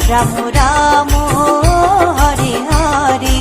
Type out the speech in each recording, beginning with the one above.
রাম রাম হরে হরে।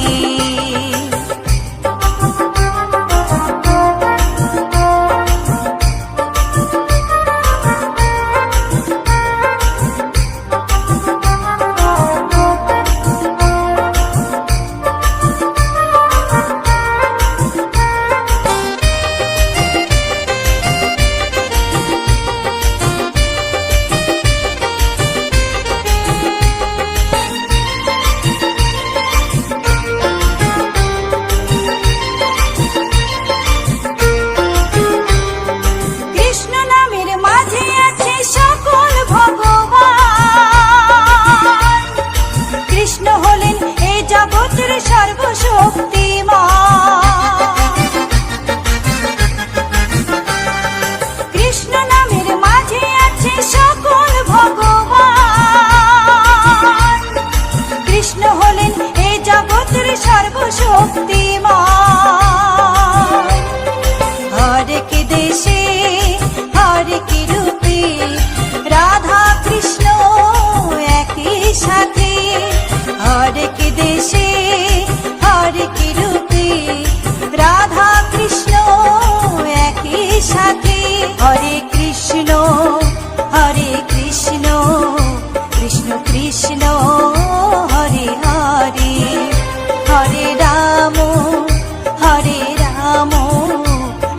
हरे कृष्ण कृष्ण कृष्ण हरे हरे, हरे राम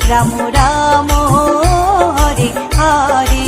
राम राम हरे हरे।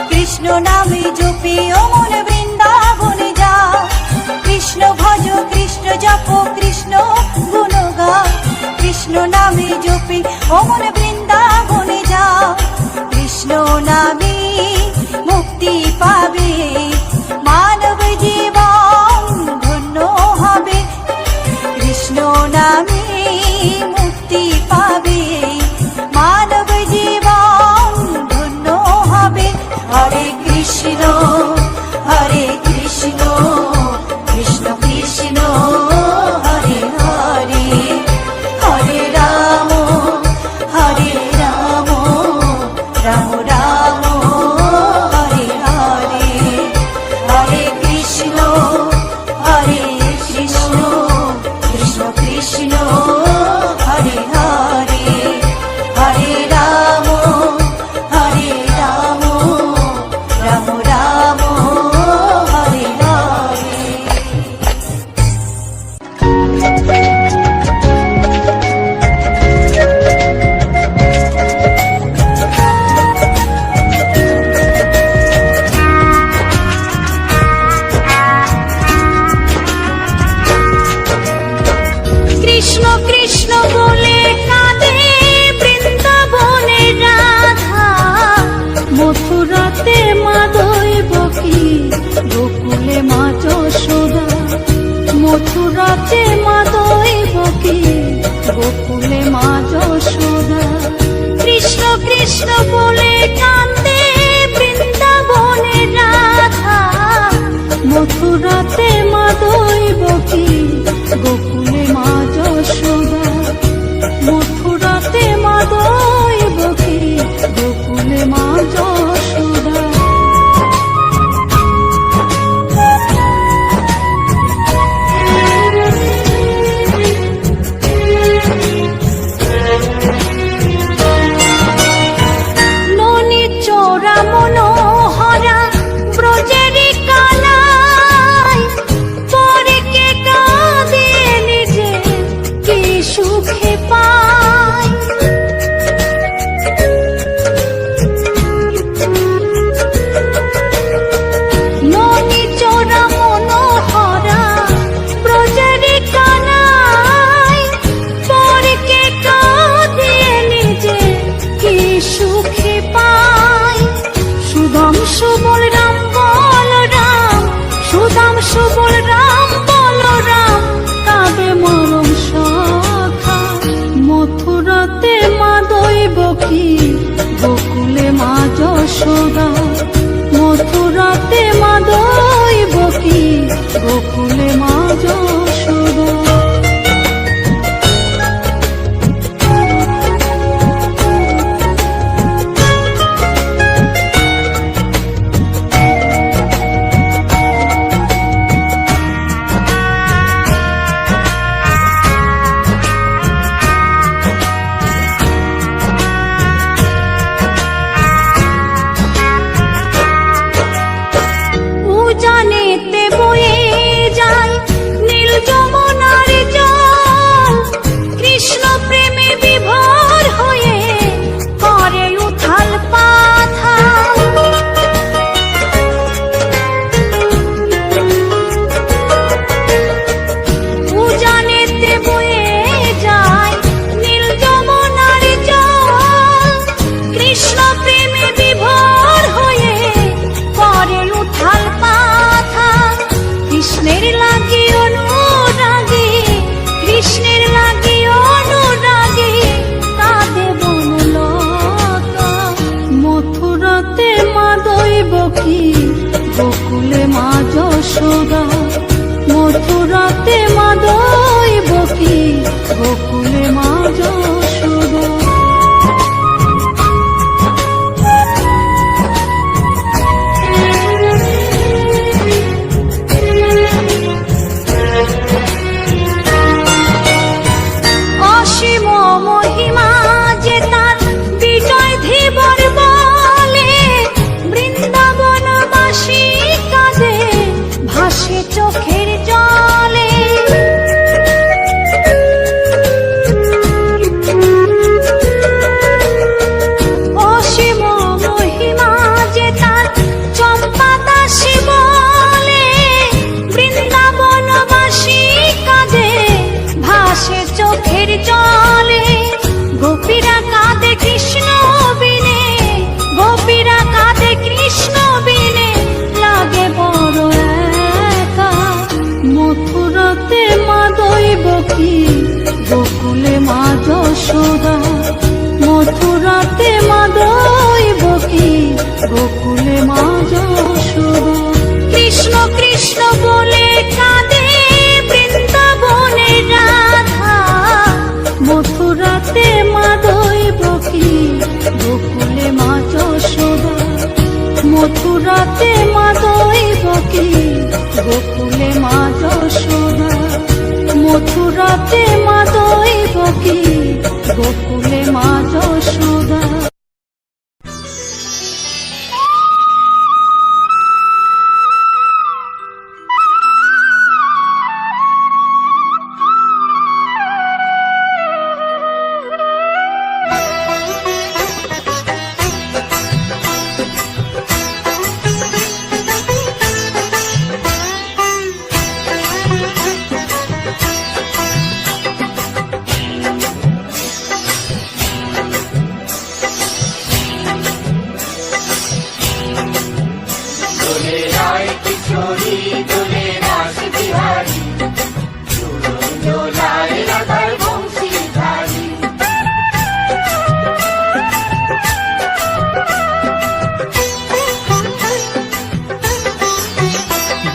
कृष्ण नामे जपे अमन वृंदावन जा, कृष्ण भज कृष्ण जप कृष्ण गुण गा, कृष्ण नामे जपे अमन वृंदावन जा, कृष्ण नामे मुक्ति पावे मानव जीवन धन्य हबे, कृष्ण नामे मुक्ति पावे मानव जीवन धन्य हबे। हरे कृष्ण कृष्ण कृष्ण हरे हरे, हरे राम চোরা মনোহরা ব্রজের কানাই, পরে কে কাঁদে নিজে কি সুখে পায়। ননি চোরা মনোহরা ব্রজের কানাই, পরে কে কাঁদে নিজে কি সুখে পায়। সুদাম সুবল রাম বলরাম, সুদাম সুবল রাম বলরাম, কাঁদে মরম সখা। মথুরাতে মা দৈবকী, গোকুলে মা যশোদা। মথুরাতে মা দৈবকী, গোকুলে মা যশোদা। উজানেতে বয়ে যায় নীল যমুনার জল, কৃষ্ণ প্রেমে বিভোর হয়ে করে উথাল পাথাল। উজানেতে বয়ে যায় নীল যমুনার জল, কৃষ্ণ প্রেমে বিভোর হয়ে করে উথাল পাথাল। কৃষ্ণের লাগি অনুরাগী, কৃষ্ণের লাগি অনুরাগী, কাঁদে বনলতা। মথুরাতে মা দৈবকী, গোকুলে মা যশোদা। মথুরাতে মা দৈবকী, গোকুলে মা যশোদা। অসীম মহিমা যে তার বিজয় ধীবর বলে, বৃন্দাবনবাসী কাঁদে ভাসে চোখের জলে। অসীম মহিমা যে তার চম্পা দাসী বলে, বৃন্দাবনবাসী কাঁদে ভাসে চোখের জলে। গোপীরা কাঁদে কৃষ্ণ বিনে, গোপীরা কাঁদে কৃষ্ণ বিনে, লাগে বড় একা। মথুরাতে মা দৈবকী, গোকুলে মা যশোদা। মথুরাতে মা দৈবকী, গোকুলে মা যশোদা। কৃষ্ণ কৃষ্ণ বলে কাঁদে বৃন্দাবনের রাধা, মথুরাতে মা দৈবকী, গোকুলে মা যশোদা। মথুরাতে মা দৈবকী, গোকুলে মা যশোদা। মথুরাতে মা দৈবকী, গোকুলে মা যশোদা।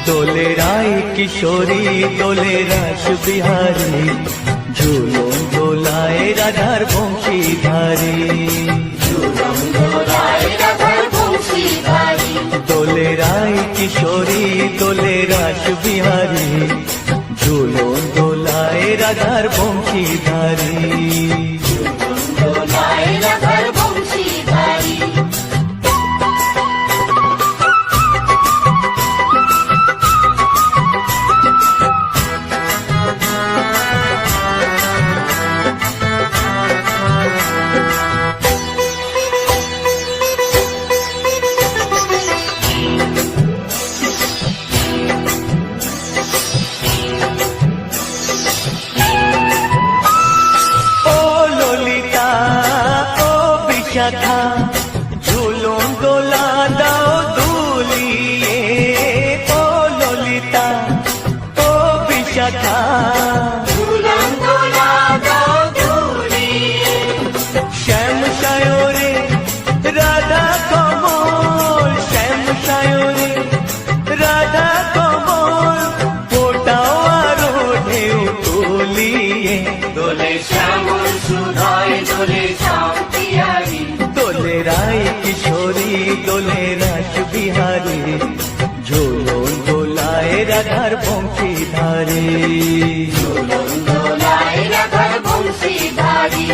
দোলে রায় কিশোরী দোলে রাস বিহারী, ঝুলন দোলায় রাধার বংশীধারী। দোলে রায় কিশোরী দোলে রাস বিহারী, ঝুলন দোলায় রাধার বংশীধারী। দোলে রাস বিহারী ঝুলন দোলায় রাধার বংশীধারী ঝুলন দোলায় রাধার বংশীধারী।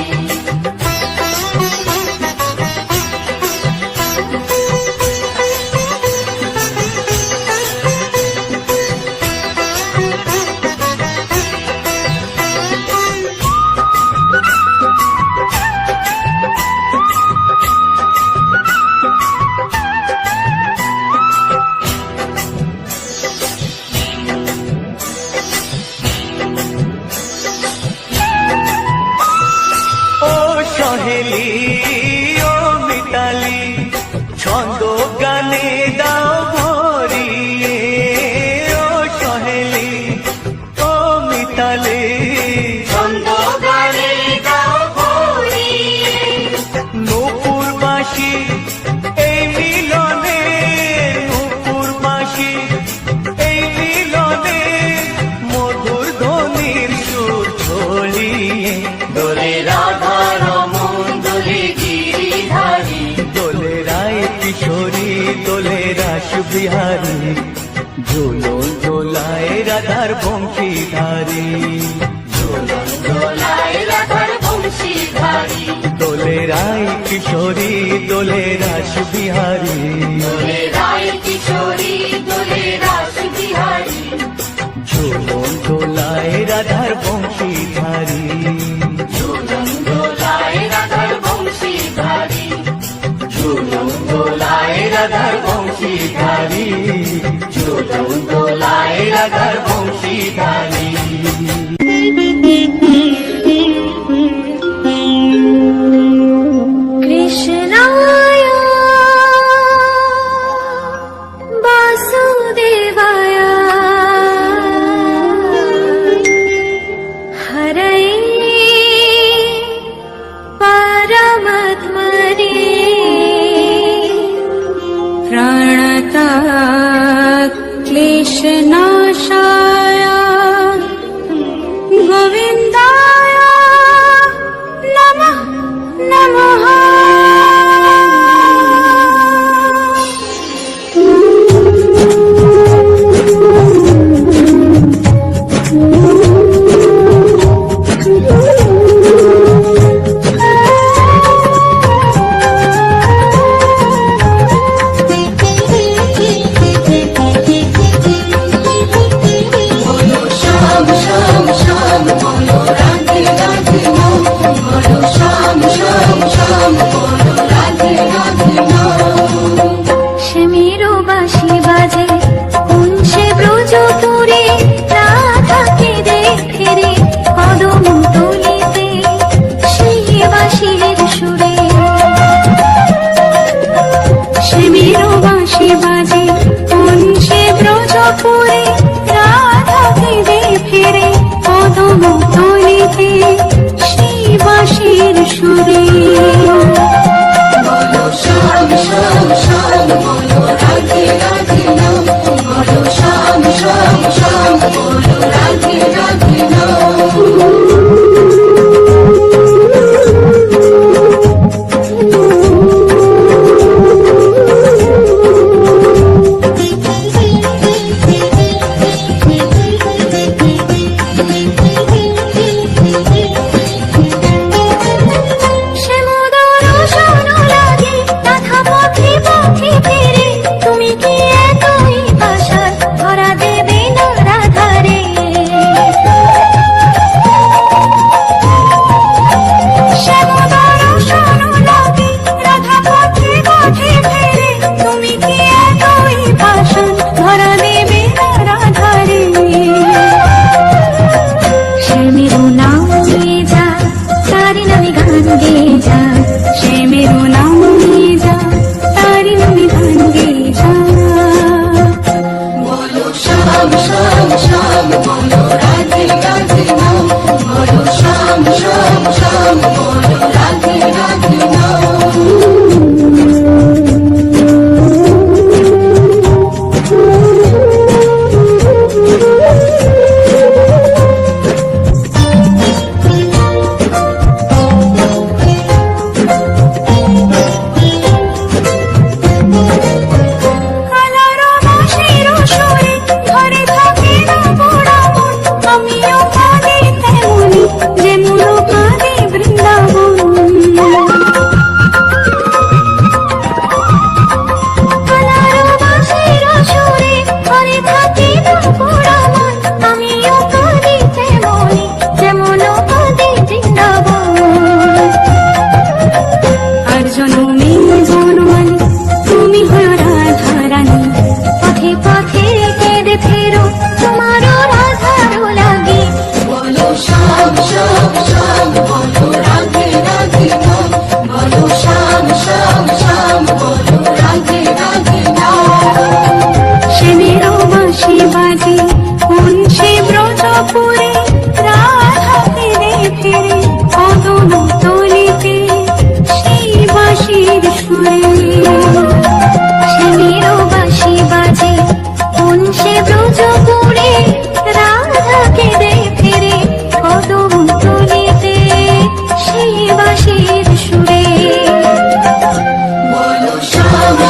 সহেলি ও মিতালি ছন্দ গানে দাও ভরিয়ে ও সহেলি ও মিতালি ছন্দ গানে গাও ভরিয়ে। নূপুর বাঁশি এই মিলনে নূপুর বাঁশি এই মিলনে মধুর ধ্বনির সুর ছড়িয়ে দোলে রাধা রমন দোলে গিরিধারী। দোলে রায় কিশোরী দোলে রাস বিহারী ঝুলন দোলায় রাধার বংশীধারী ঝুলন দোলায় রাধার বংশীধারী। দোলে রায় কিশোরী দোলে রাস বিহারী দোলে রায় কিশোরী দোলে রাস বিহারী। ঝুলন দোলায় রাধার বংশীধারী ঝুলন দোলায় রাধার বংশীধারী। ঝুলন দোলায় রাধার বংশীধারী। ঝুলন দোলায় রাধার বংশীধারী। কৃষ্ণায় বাসুদেবায় হরয়ে পরমাত্মনে প্রণতাৎ ক্লেশনাশায় গোবিন্দায় নমঃ নমঃ। বলো শ্যাম শ্যাম শ্যাম বলো রাধে রাধে নাম। বলো শ্যাম শ্যাম শ্যাম বলো রাধে রাধে নাম। সে মেরো বাঁশি বাজে কোন সে ব্রজপুরে রাধাকে দেখে কদম তলিতে সেই বাঁশির সুরে। সে মেরো বাঁশি বাজে কোন সে ব্রজপুরে রাধাকে দেখে কদম তলিতে সেই বাঁশির সুরে। বলো শ্যাম শ্যাম শ্যাম বলো রাধে রাধে নাম। বলো শ্যাম শ্যাম শ্যাম বলো রাধে রাধে নাম। সে মধুর শোন লাগে রাধা পথে পথে ফিরে তুমি কি এতই পাশার ধরা দেবে না রাধারে। সে মধুর শোন লাগে রাধা পথে পথে ফিরে তুমি কি এতই পাশার ধরা দেবে না রাধারে। সে মেরু নাম নিয়ে যা তারি নামে গান গেয়ে যা। সে মেরু নাম নিয়ে যা তারি নামে গান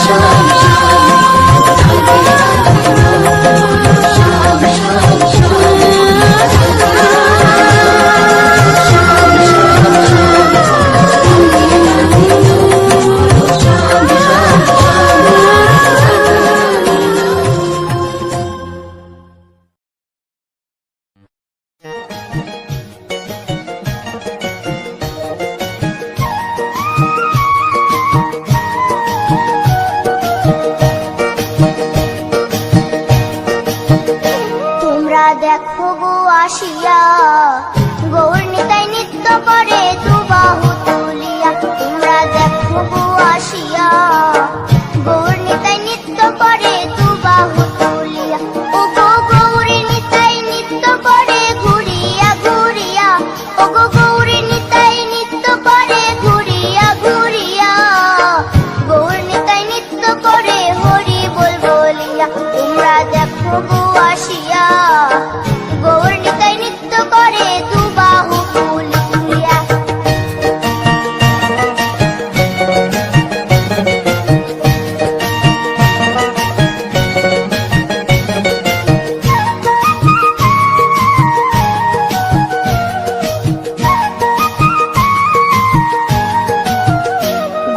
শ্যাম শ্যাম রাধে রাধে নাম বলো শ্যাম শ্যাম তোমরা দেখো গো আসিয়া গৌর নিতাই নৃত্য করে দুবাহু তুলিয়া। তোমরা দেখো গো আসিয়া গৌর নিতাই নৃত্য করে দুবাহু তুলিয়া। ও গো গৌরী নিতাই নৃত্য করে ঘুরিয়া ঘুরিয়া। ও গো গৌরী নিতাই নৃত্য করে ঘুরিয়া ঘুরিয়া। গৌর নিতাই নৃত্য করে হরি বল বলিয়া। তোমরা দেখো গো আসিয়া গৌর নিতাই নৃত্য করে দুবাহু তুলিয়া।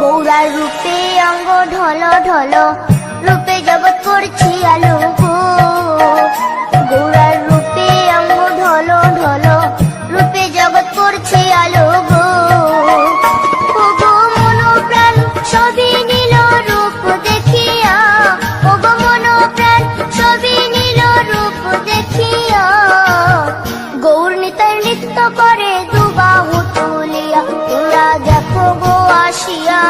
গৌরার রূপে অঙ্গ ঢল ঢল রূপে জগৎ করছি আলো গো। গৌরার রূপে অঙ্গ ঢল ঢল রূপে জগৎ করছি আলো গো। ও গো মন প্রাণ সবই নীল রূপ দেখিয়া। ও গো মন প্রাণ সবই নীল রূপ দেখিয়া। গৌর নিতাই নৃত্য করে দুবাহু তুলিয়া। তোমরা দেখো গো আসিয়া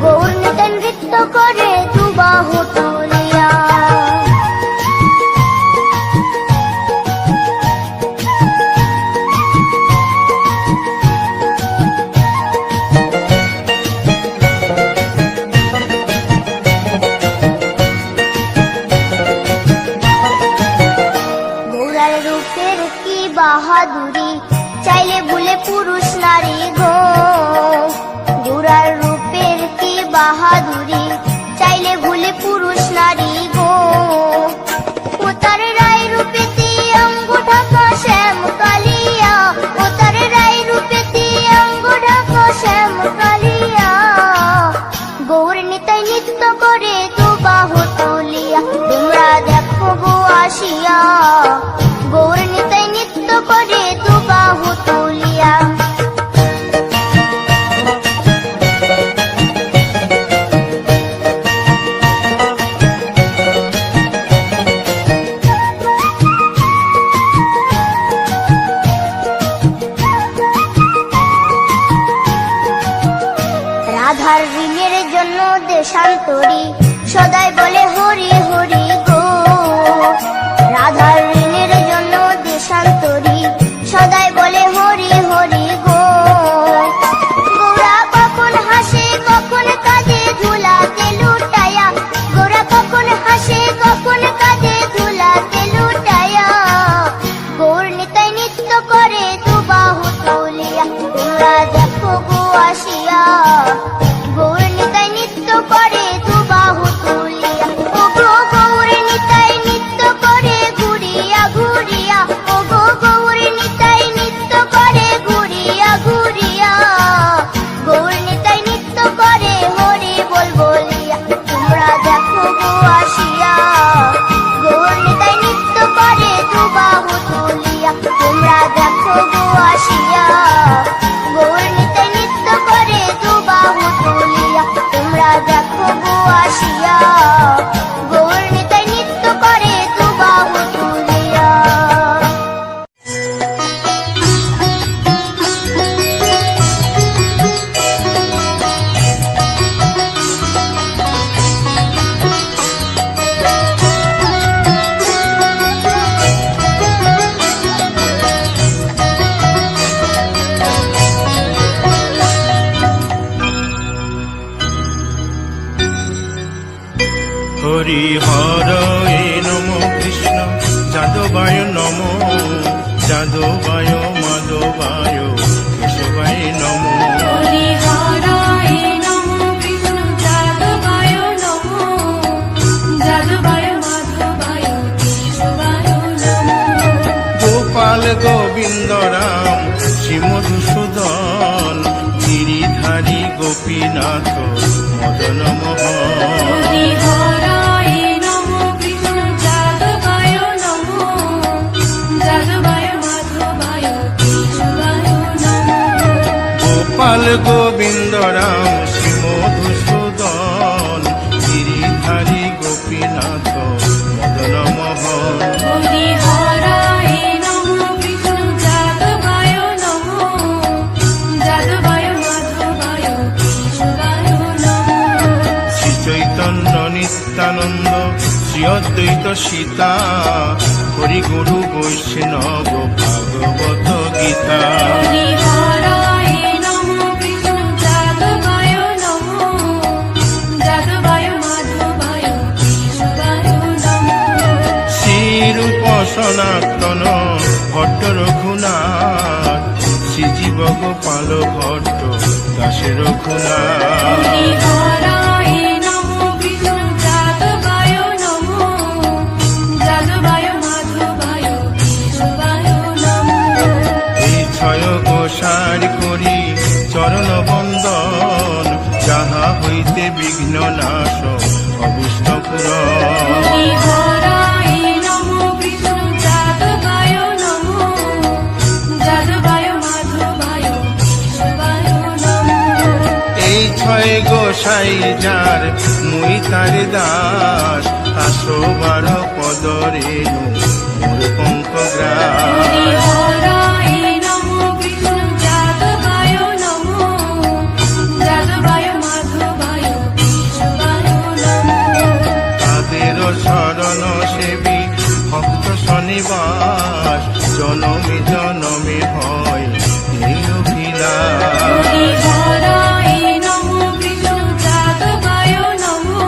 গৌর নিতাই নৃত্য করে দুবাহু তুলিয়া। গৌরার রূপের কি বাহাদুরি চাইলে ভুলে পুরুষ নারী গো। গৌরার রূপের কি বাহাদুরি চাইলে ভুলে পুরুষ নারী গো। ও তার রায় রূপেতে অঙ্গ ঢাকা শ্যাম কালিয়া। ও তার রায় রূপেতে অঙ্গ ঢাকা শ্যাম কালিয়া। গৌর নিতাই নৃত্য করে দুবাহু তুলিয়া। তোমরা দেখো গো আসিয়া গৌর নিতাই নৃত্য করে দুবাহু তুলিয়া। রাধার ঋণের জন্য দেশান্তরী সদাই বলে হরি হরি গো। রাধার ঋণের জন্য দেশান্তরী সদাই বলে হরি হরি গো। গৌরা কখন হাসে কখন কাঁদে ধুলাতে লুটায়া। গৌরা কখন হাসে কখন কাঁদে ধুলাতে লুটায়া। গৌর নিতাই নৃত্য করে দুবাহু তুলিয়া। তোমরা দেখো গো আসিয়া গৌর নিতাই নৃত্য করে দুবাহু তুলিয়া। ও গো গৌর নিতাই নৃত্য করে ঘুরিয়া ঘুরিয়া। ও গো গৌর নিতাই নৃত্য করে ঘুরিয়া ঘুরিয়া। গৌর নিতাই নৃত্য করে হরি বল বলিয়া। তোমরা দেখো গো আসিয়া গৌর নিতাই নৃত্য করে দুবাহু তুলিয়া। তোমরা দেখো গো আসিয়া গৌর নিতাই নৃত্য করে দুবাহু তুলিয়া। তোমরা দেখো গো আসিয়া গৌর নিতাই নৃত্য করে দুবাহু তুলিয়া। হরি হরয়ে নম কৃষ্ণ যাদবায় নম যাদবায় মাধবায় কেশবায় নম। হরি হরায় নমঃ কৃষ্ণ যাদবায় রাম শ্রী মধুসূদন গিরিধারী গোপীনাথ মদন মোহন হরি হরায় নমো কৃষ্ণ যাদবায় নমো যাদবায় মাধবায় কেশবায় নমো গোপাল গোবিন্দ রাম শ্রী মধুসূদন গিরিধারী গোপীনাথ মদন মোহন হরি হরায় নমো কৃষ্ণ যাদবায় নমো যাদবায় মাধবায় কেশবায় নমো শ্রী চৈতন্য নিত্যানন্দ শ্রী অদ্বৈত সীতা হরি গুরু বৈষ্ণব ভাগবত গীতা হরি হরায় নমো কৃষ্ণ যাদবায় নমো যাদবায় মাধবায় কেশবায় নমো শ্রীরূপ সনাতন ভট্ট রঘুনাথ শ্রীজীব গোপাল ভট্ট দাসে রঘুনাথ হরি হরায় নমো কৃষ্ণ যাদবায় নমো যাদবায় মাধবায় কেশবায় নমো এই ছয় গোসার করি চরণ বন্দন যাহা হইতে বিঘ্ন নাশ অবিষ্ট পুরন হরি হরায় নমো কৃষ্ণ যাদবায় নমো যাদবায় মাধবায় কেশবায় নমো এই ছয় গোসাই যার মুই তার দাস 112 পদ রেণু মোর পঙ্কগ্রাস হরি হরায় নমো কৃষ্ণ যাদবায় নমো যাদবায় মাধবায় কেশবায় নমো তাদের শরণ সেবী ভক্ত শনিবাস জনমে জনমে হয় এই অভিলাষ হরি হরায় নমো কৃষ্ণ যাদবায় নমো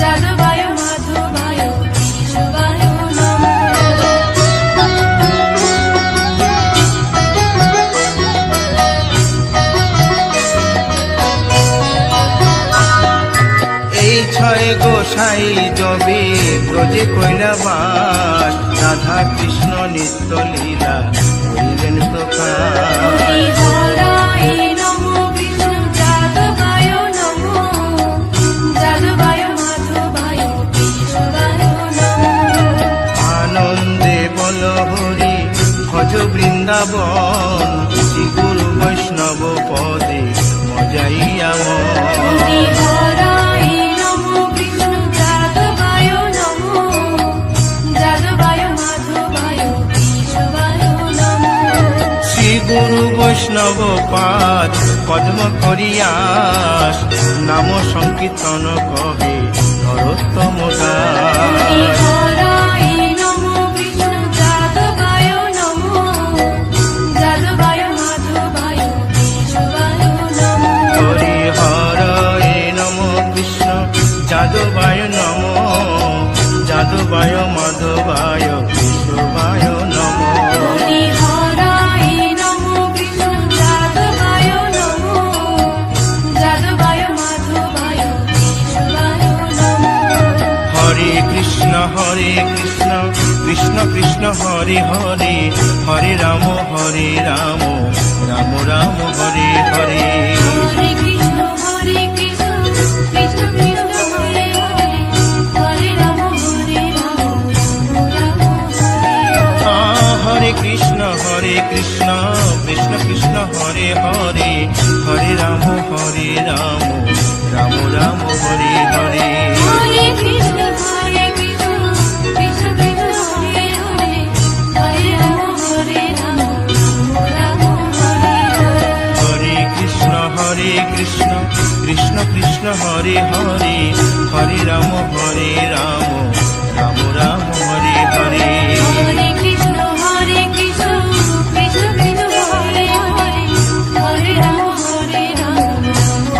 যাদবায় মাধবায় কেশবায় নমো এই ছয় গোসাই যবে ব্রজে কৈলাবাস রাধা কৃষ্ণ নিত্য লীলা করিলেন প্রকাশ হরি হরায় নমো কৃষ্ণ যাদবায় নমো যাদবায় মাধবায় কেশবায় নমো আনন্দে বল হরি ভজ বৃন্দাবন শ্রী গুরু বৈষ্ণব পদে মজাইয়া হরি হরায় নমো কৃষ্ণ যাদবায় নমো যাদবায় মাধবায় কেশবায় নমো শ্রী গুরু বৈষ্ণব পাদ পদ্ম করিয়াস নাম সংকীর্তন কবে নরোত্তম হরি দাস হরায় নমো কৃষ্ণ যাদবায় নমো যাদবায় মাধবায় কেশবায় নমো হরি হরে নম কৃষ্ণ যাদবায় নম যাদবায় মাধবায় কেশবায় নম হরি হরায় নমো কৃষ্ণ যাদবায় নমো যাদবায় মাধবায় কেশবায় নমো হরে কৃষ্ণ কৃষ্ণ কৃষ্ণ হরে হরে হরে রাম রাম রাম হরে হরে হরে কৃষ্ণ কৃষ্ণ কৃষ্ণ হরে হরে হরে রাম রাম রাম হরে হরে হরে কৃষ্ণ কৃষ্ণ কৃষ্ণ হরে হরে হরে রাম রাম রাম হরে হরে হরে কৃষ্ণ কৃষ্ণ কৃষ্ণ হরে হরে হরে রাম রাম হরে হরে হরে কৃষ্ণ কৃষ্ণ কৃষ্ণ হরে হরে হরে রাম রাম রাম হরে হরে হরে কৃষ্ণ কৃষ্ণ কৃষ্ণ হরে হরে হরে রাম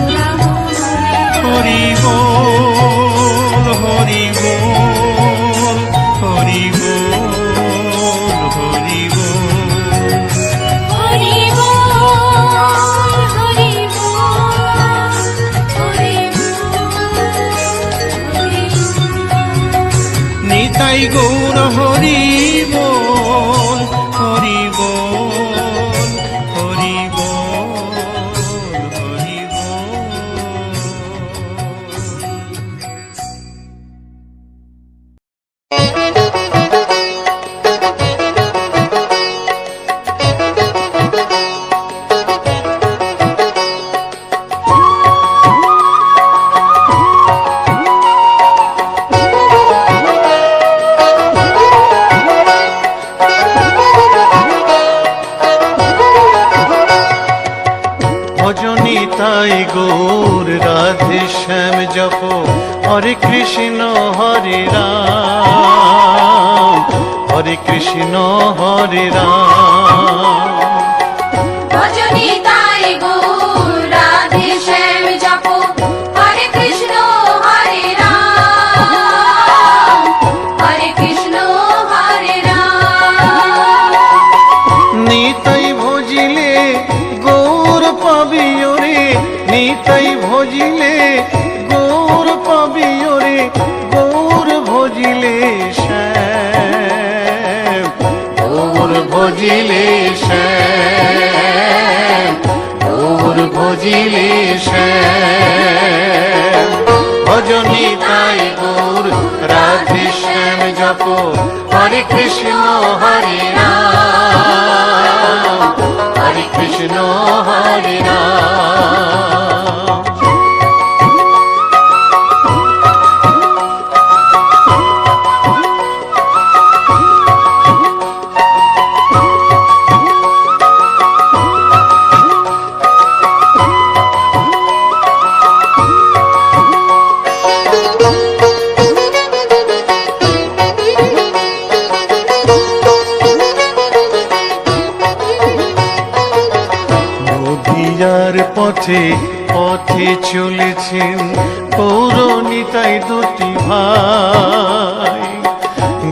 রাম হরে হরি বল হরি বল হরি বল হরি বল হরি বল হরি বল হরি বল নিতাই গৌর হরি বল হরি বল গৌর রাধে শ্যাম জপ হরে কৃষ্ণ হরে রাম, হরে কৃষ্ণ হরে রাম। ভজনী তাই গৌর রাধে শ্যাম জপ হরে কৃষ্ণ হরে রাম, হরে কৃষ্ণ হরে রাম। নিতাই ভজিলে গৌর পাবি ওরে, নিতাই ভজিলে গৌর পাবি ওরে, গৌর ভজিলে শ্যাম, গৌর ভজিলে শ্যাম, গৌর ভজিলে শ্যাম। ভজনী তাই গৌর রাধে শ্যাম জপ হরে কৃষ্ণ হরে রাম, হরে কৃষ্ণ হরে রাম। নদিয়ার পথে পথে চলেছেন পৌরনিতাই দুটি ভাই,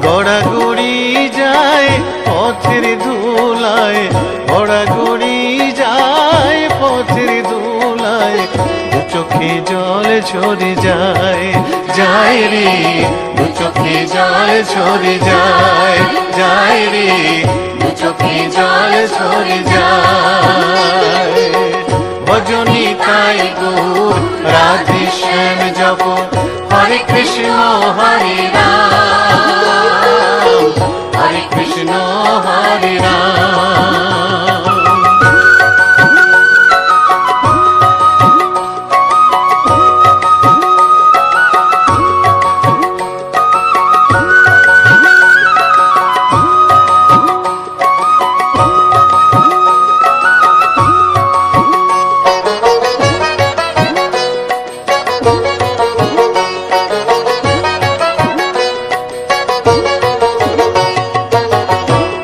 গড়াগড়ি যায় পথের ধুলায়, গড়াগড়ি যায় পথের ধুলায়, দু চোখে জল ঝরে যায়, যায় রে, দু চোখে জল ঝরে যায়, যায় রে, দু চোখে জল ঝরে যায়। ভজনী তাই গৌর রাধে শ্যাম জপ হরে কৃষ্ণ হরে রাম, হরে কৃষ্ণ হরে রাম।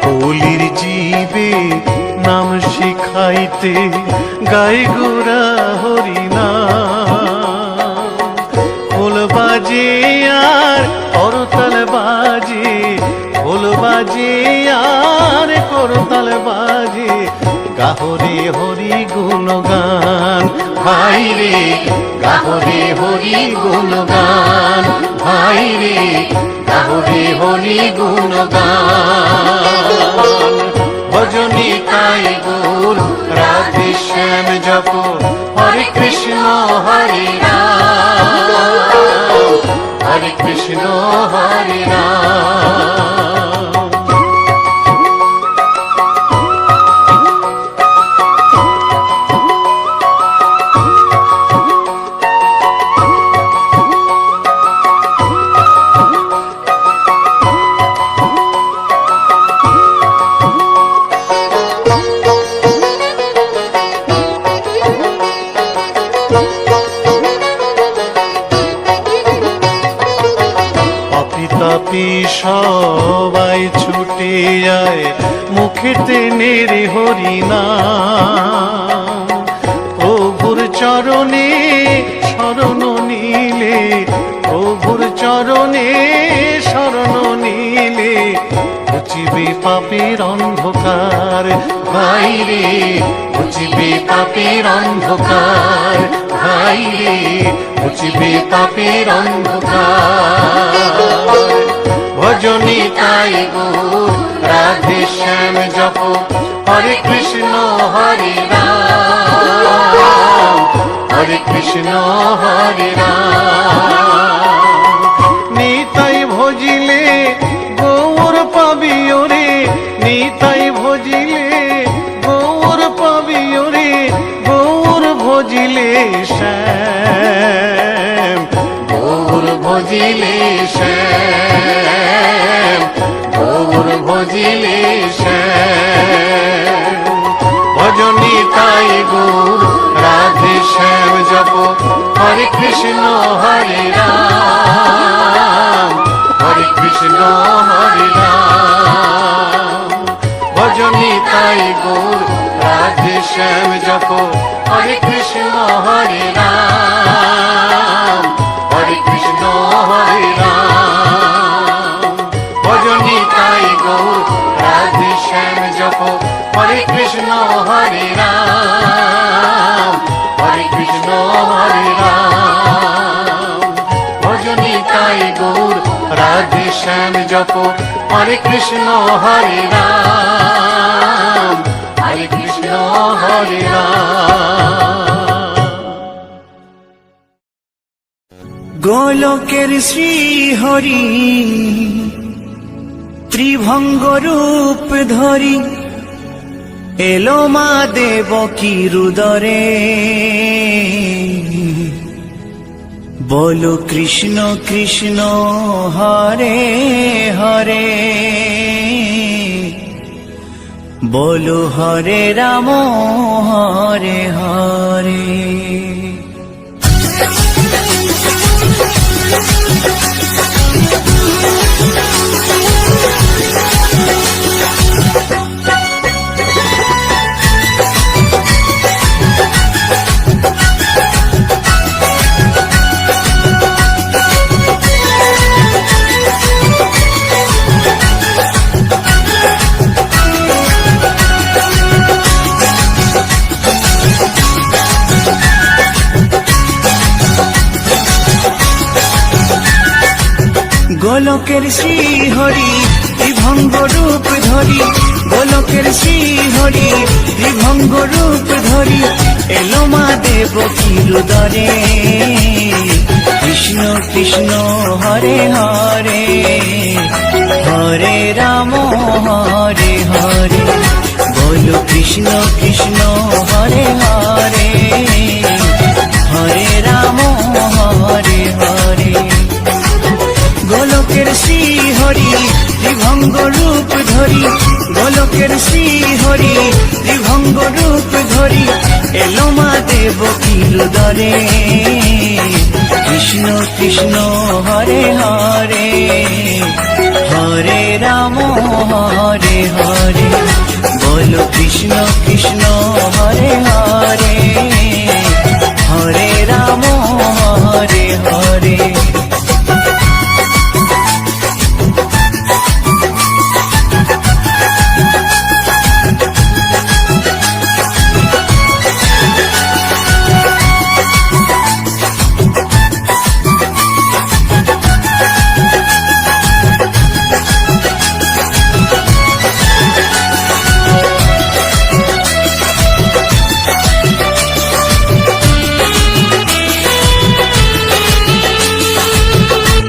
কলির জীবে নাম শিখাইতে গায়ে গোরা হরি নাম, খোল বাজে আর করতাল বাজে, খোল বাজে আর করতাল বাজে, গাহরে হরি গুণগান ভাই রে, গাহরে হরি গুণগান ভাই রে, গাহরে হরি গুণগান। ভজনী তাই গৌর রাধে শ্যাম জপ হরে কৃষ্ণ হরে রাম, হরে কৃষ্ণ হরে রাম। তাপি সবাই ছুটে যায় মুখেতে নেড়ে হরি নাম, প্রভুর চরণে শরণ নিলে, প্রভুর চরণে শরণ নিলে, ঘুচিবে পাপের অন্ধকার ভাই রে, ঘুচিবে পাপের অন্ধকার ভাই রে, ঘুচিবে পাপের অন্ধকার। ভজনী তাই গৌর রাধে শ্যাম জপ হরে কৃষ্ণ হরে রাম, হরে কৃষ্ণ হরে রাম। নিতাই ভজিলে গৌর পাবি ওরে, নিতাই ভজিলে গৌর পাবি ওরে, গৌর ভজিলে শ্যাম, গৌর ভজিলে শ্যাম, গৌর ভজিলে শ্যাম। ভজনী তাই গৌর রাধে শ্যাম জপ হরে কৃষ্ণ হরে রাম, হরে কৃষ্ণ হরে রাম। ভজনী তাই গৌর রাধে শ্যাম জপ, হরে কৃষ্ণ হরে রাম, হরে কৃষ্ণ হরে রাম। ভজনী তাই গৌর রাধে শ্যাম জপ, হরে কৃষ্ণ হরে রাম, হরে কৃষ্ণ হরে রাম। ভজনী তাই গৌর রাধে শ্যাম জপ, হরে কৃষ্ণ হরে রাম, হরে কৃষ্ণ হরে রাম। গোলকের শ্রী হরি ত্রিভঙ্গ রূপ ধরি এলো মা দেবকী রুদরে। বলো কৃষ্ণ কৃষ্ণ হরে হরে, বলো হরে রাম হরে হরে। গোলকের শ্রী হরি ত্রিভঙ্গ রূপ ধরি, গোলকের শ্রী হরি ত্রিভঙ্গ রূপ ধরি এলো মা দেবকী রুদরে। কৃষ্ণ কৃষ্ণ হরে হরে, হরে রাম হরে হরে। বলো কৃষ্ণ কৃষ্ণ হরে হরে, হরে রাম হরে হরে। গোলকের শ্রী হরি ত্রিভঙ্গ রূপ ধরি, গোলকের শ্রী হরি ত্রিভঙ্গ রূপ ধরি এলো মা দেবকী রুদরে। কৃষ্ণ কৃষ্ণ হরে হরে, হরে রাম হরে হরে। বলো কৃষ্ণ কৃষ্ণ হরে হরে, হরে রাম হরে হরে।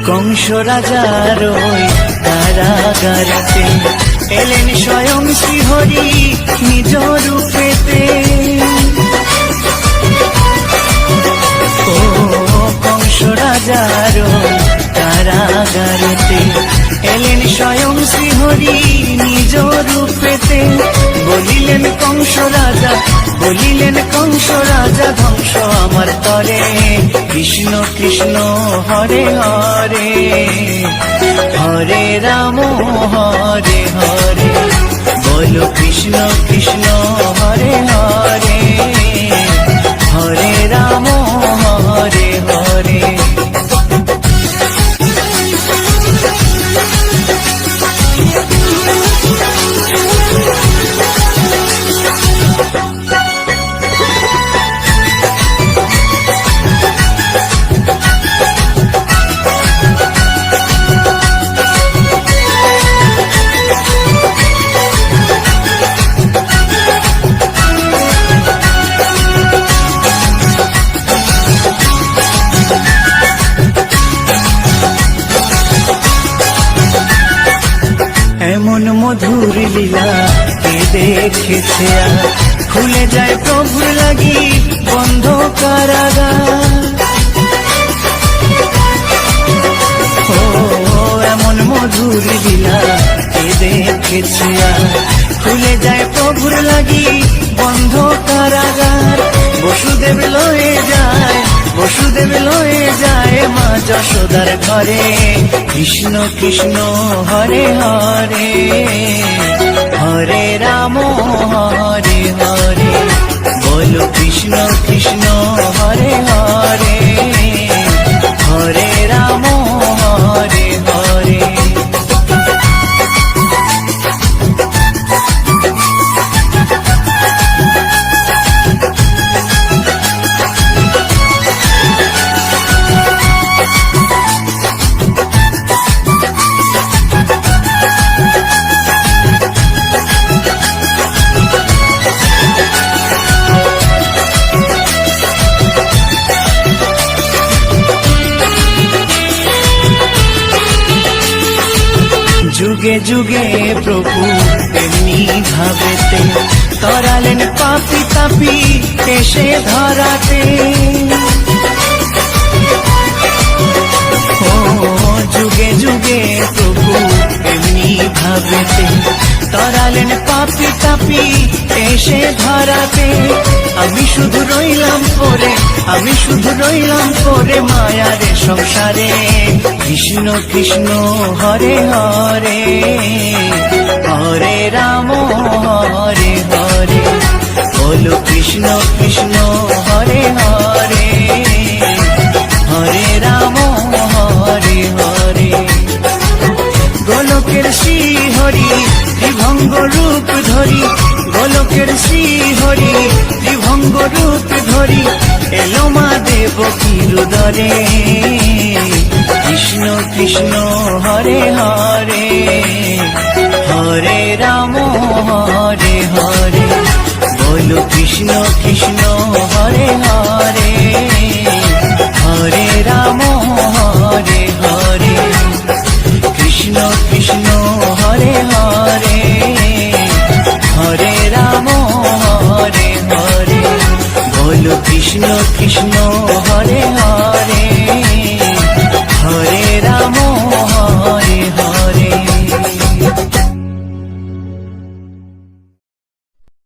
কংস রাজার ওই কারাগারেতে এলেন স্বয়ং শ্রীহরি নিজ রূপেতে। ও কংস রাজার ওই কারাগারেতে এলেন স্বয়ং শ্রীহরি নিজ রূপেতে। বলিলেন কংস রাজা, বলিলেন কংস রাজা ধ্বংস আমার তরে। কৃষ্ণ কৃষ্ণ হরে হরে, হরে রাম হরে হরে। বলো কৃষ্ণ কৃষ্ণ হরে হরে, হরে রাম হরে হরে। এমন মধুর লীলা কে দেখেছে আর, খুলে যায় প্রভুর লাগি বন্ধ কারাগার। ও এমন মধুর লীলা কে দেখেছে আর, খুলে যায় প্রভুর লাগি বন্ধ কারাগার। বসুদেব লয়ে যায়, বসুদেব লয়ে যায় মা যশোদার ঘরে। কৃষ্ণ কৃষ্ণ হরে হরে, হরে রাম হরে হরে, বলো কৃষ্ণ কৃষ্ণ হরে হরে, হরে রাম হরে হরে। যুগে যুগে প্রভু এমনি ভাবেতে তরালেন পাপি তাপি এসে ধরাতে। ও যুগে যুগে প্রভু এমনি ভাবেতে তরালেন পাপি তাপি এসে ধরাতে। আমি শুধু রইলাম পরে, আমি শুধু রইলাম পরে মায়ারে সংসারে। কৃষ্ণ কৃষ্ণ হরে হরে, হরে রাম হরে হরে, বলো কৃষ্ণ কৃষ্ণ হরে হরে, হরে রাম হরে হরে। গোলকের শ্রী হরি ত্রিভঙ্গ রূপ ধরি, গোলকের শ্রী হরি ত্রিভঙ্গ রূপ ধরি, এলো মা দেবকীর উদরে। কৃষ্ণ কৃষ্ণ হরে হরে, হরে রাম হরে হরে, বলো কৃষ্ণ কৃষ্ণ হরে হরে, হরে রাম হরে হরে। কৃষ্ণ কৃষ্ণ হরে হরে, হরে রাম হরে হরে, বলো কৃষ্ণ কৃষ্ণ হরে হরে, হরে রাম